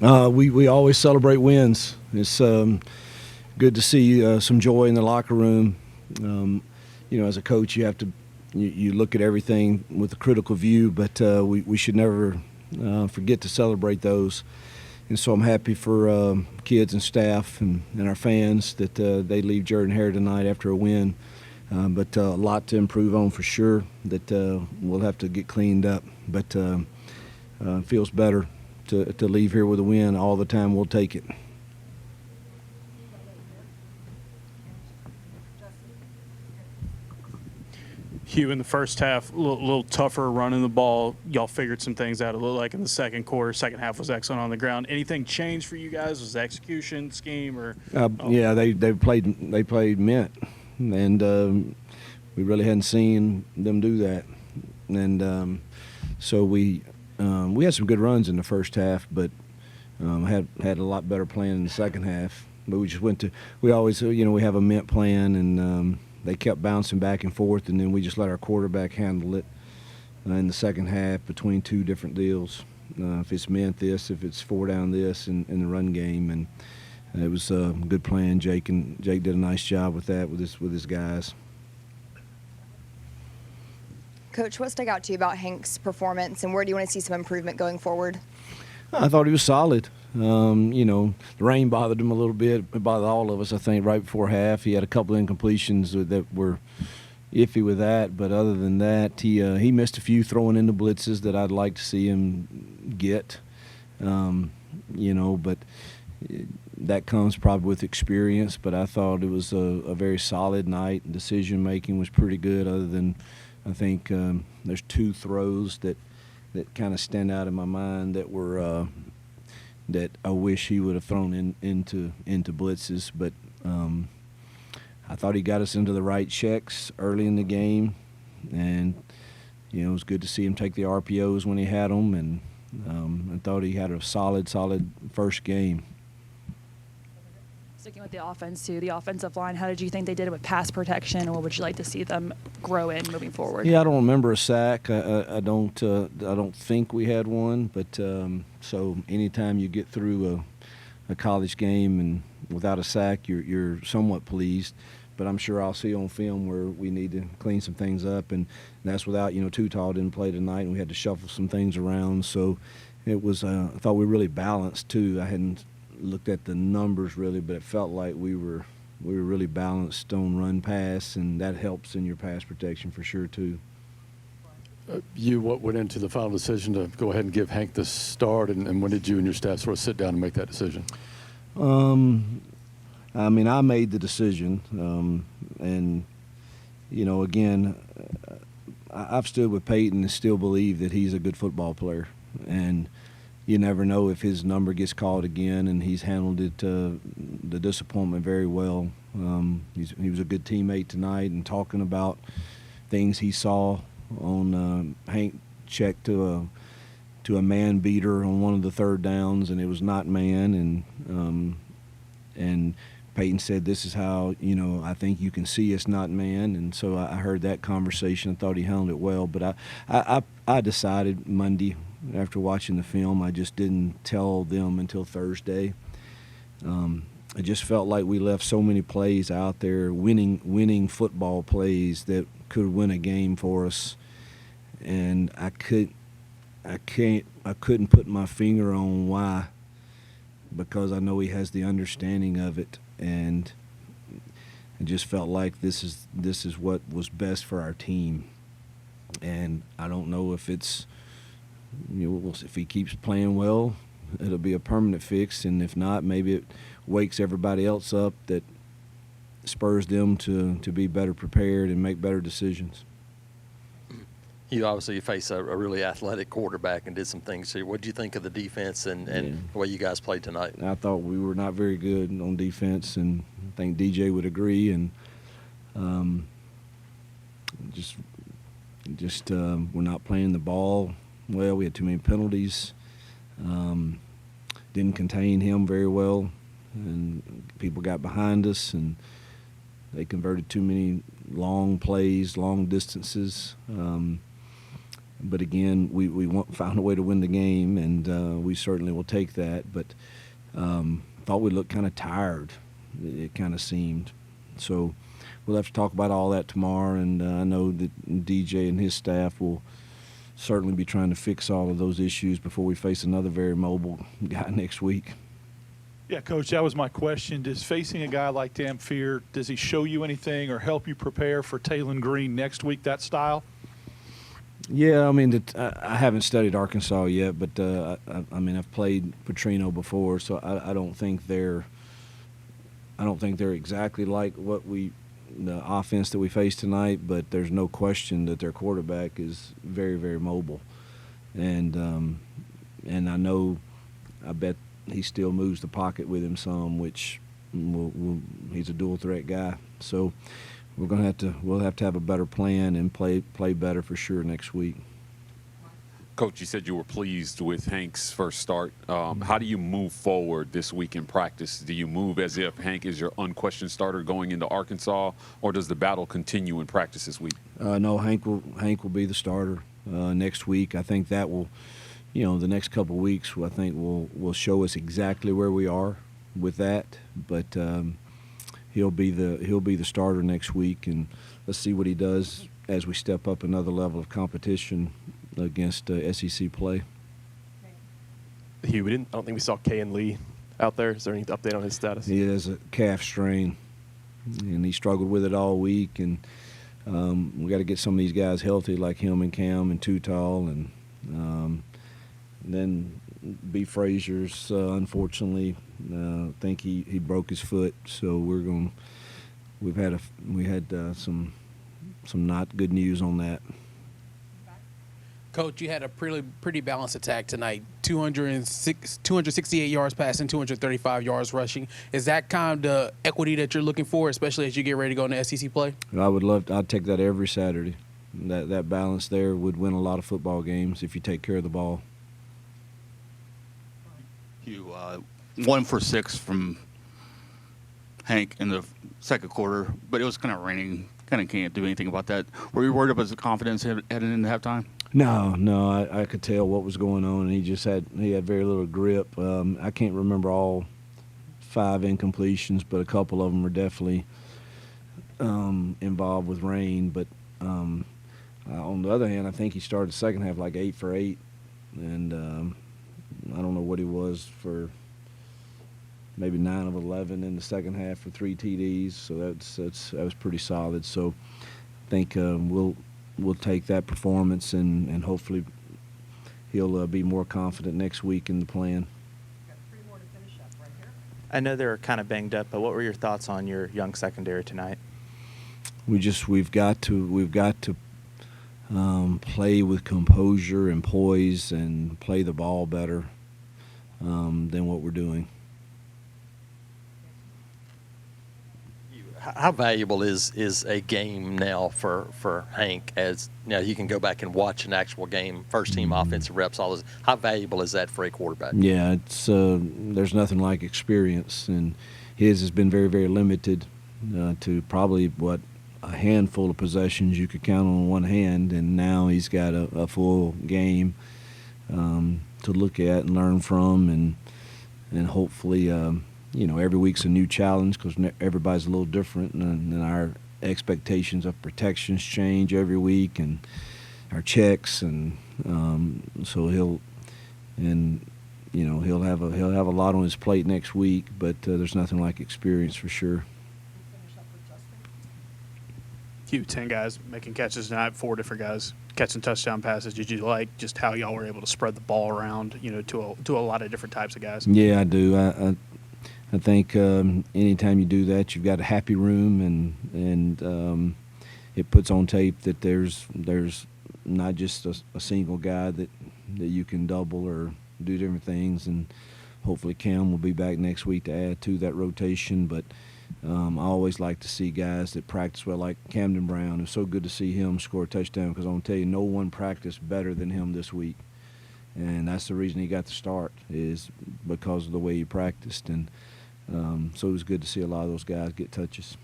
We always celebrate wins. It's good to see some joy in the locker room. As a coach, you have to you look at everything with a critical view, but we should never forget to celebrate those. And so I'm happy for kids and staff and our fans that they leave Jordan-Hare tonight after a win. But a lot to improve on for sure that we'll have to get cleaned up. But it feels better to leave here with a win. All the time we'll take it. Hugh, in the first half, a little tougher running the ball. Y'all figured some things out. It looked like in the second quarter, second half was excellent on the ground. Anything changed for you guys? Was it execution, scheme, or? Yeah, they played mint, and we really hadn't seen them do that. And so we had some good runs in the first half, but had a lot better plan in the second half. But we always we have a mint plan, and they kept bouncing back and forth, and then we just let our quarterback handle it in the second half between two different deals. If it's mint this, if it's four down this in the run game, and it was a good plan. Jake did a nice job with that with his guys. Coach, what stuck out to you about Hank's performance, and where do you want to see some improvement going forward? I thought he was solid. The rain bothered him a little bit. It bothered all of us, I think, right before half. He had a couple of incompletions that were iffy with that, but other than that, he missed a few throwing into blitzes that I'd like to see him get. But that comes probably with experience. But I thought it was a very solid night. Decision making was pretty good. Other than, I think there's two throws that kind of stand out in my mind that were that I wish he would have thrown into blitzes. But I thought he got us into the right checks early in the game, and it was good to see him take the RPOs when he had them, and I thought he had a solid first game. Sticking with the offense too, the offensive line, how did you think they did it with pass protection, or what would you like to see them grow in moving forward? Yeah, I don't remember a sack. I don't think we had one, but so anytime you get through a college game and without a sack, you're somewhat pleased. But I'm sure I'll see on film where we need to clean some things up, and that's without Tutal didn't play tonight, and we had to shuffle some things around. So it was I thought we were really balanced too. I hadn't looked at the numbers really, but it felt like we were really balanced on run pass, and that helps in your pass protection for sure too. What went into the final decision to go ahead and give Hank the start, and when did you and your staff sort of sit down and make that decision? I made the decision, and again, I've stood with Peyton and still believe that he's a good football player, and you never know if his number gets called again, and he's handled it, the disappointment very well. He was a good teammate tonight, and talking about things he saw on Hank check to a man beater on one of the third downs, and it was not man, and Peyton said, "This is how I think you can see it's not man," and so I heard that conversation. I thought he handled it well, but I decided Monday, after watching the film, I just didn't tell them until Thursday. I just felt like we left so many plays out there, winning football plays that could win a game for us, and I couldn't put my finger on why, because I know he has the understanding of it, and I just felt like this is what was best for our team, and I don't know if it's. If he keeps playing well, it'll be a permanent fix, and if not, maybe it wakes everybody else up that spurs them to be better prepared and make better decisions. You obviously face a really athletic quarterback and did some things here. What did you think of the defense and the way you guys played tonight? I thought we were not very good on defense, and I think DJ would agree, and just we're not playing the ball well. We had too many penalties. Didn't contain him very well, and people got behind us, and they converted too many long plays, long distances. But again, we found a way to win the game, and we certainly will take that. But thought we looked kind of tired, it kind of seemed. So we'll have to talk about all that tomorrow, and I know that DJ and his staff will certainly be trying to fix all of those issues before we face another very mobile guy next week. Yeah, Coach, that was my question. Does facing a guy like Dampier, does he show you anything or help you prepare for Talon Green next week, that style? Yeah, I mean, I haven't studied Arkansas yet, but I mean, I've played Petrino before, so I don't think they're exactly like the offense that we faced tonight. But there's no question that their quarterback is very, very mobile, and I bet he still moves the pocket with him some, which he's a dual threat guy. So we'll have to have a better plan and play better for sure next week. Coach, you said you were pleased with Hank's first start. How do you move forward this week in practice? Do you move as if Hank is your unquestioned starter going into Arkansas, or does the battle continue in practice this week? No, Hank will be the starter next week. I think that will, the next couple of weeks, I think will show us exactly where we are with that. But he'll be the starter next week, and let's see what he does as we step up another level of competition against SEC play. Hugh, I don't think we saw Kay and Lee out there. Is there any update on his status? He has a calf strain, and he struggled with it all week. And we got to get some of these guys healthy, like him and Cam and Tutal, and then B. Frazier's unfortunately, I think he broke his foot. So we had some not good news on that. Coach, you had a pretty balanced attack tonight. 268 yards passing, 235 yards rushing. Is that kind of the equity that you're looking for, especially as you get ready to go into SEC play? I'd take that every Saturday. That balance there would win a lot of football games if you take care of the ball. You 1 for 6 from Hank in the second quarter, but it was kind of raining. Kind of can't do anything about that. Were you worried about his confidence heading into halftime? No, I could tell what was going on, and he had very little grip. I can't remember all 5 incompletions, but a couple of them were definitely involved with rain. But on the other hand, I think he started the second half like 8 for 8, and I don't know what he was for, maybe 9 of 11 in the second half for 3 TDs. So that was pretty solid. So I think we'll take that performance and hopefully he'll be more confident next week in the plan. I know they were kind of banged up, but what were your thoughts on your young secondary tonight? We've got to play with composure and poise and play the ball better than what we're doing. How valuable is a game now for Hank? As you can go back and watch an actual game, first team offensive reps, all this. How valuable is that for a quarterback? Yeah, it's there's nothing like experience, and his has been very, very limited to probably a handful of possessions you could count on one hand, and now he's got a full game to look at and learn from, and hopefully. Every week's a new challenge because everybody's a little different, and our expectations of protections change every week, and our checks, and so he'll have a lot on his plate next week. But there's nothing like experience for sure. Hugh, 10 guys making catches tonight, 4 different guys catching touchdown passes. Did you like just how y'all were able to spread the ball around, to a lot of different types of guys? Yeah, I do. I think anytime you do that, you've got a happy room, and it puts on tape that there's not just a single guy that you can double or do different things. And hopefully Cam will be back next week to add to that rotation. But I always like to see guys that practice well, like Camden Brown. It's so good to see him score a touchdown because I'm going to tell you, no one practiced better than him this week. And that's the reason he got the start, is because of the way he practiced. And so it was good to see a lot of those guys get touches.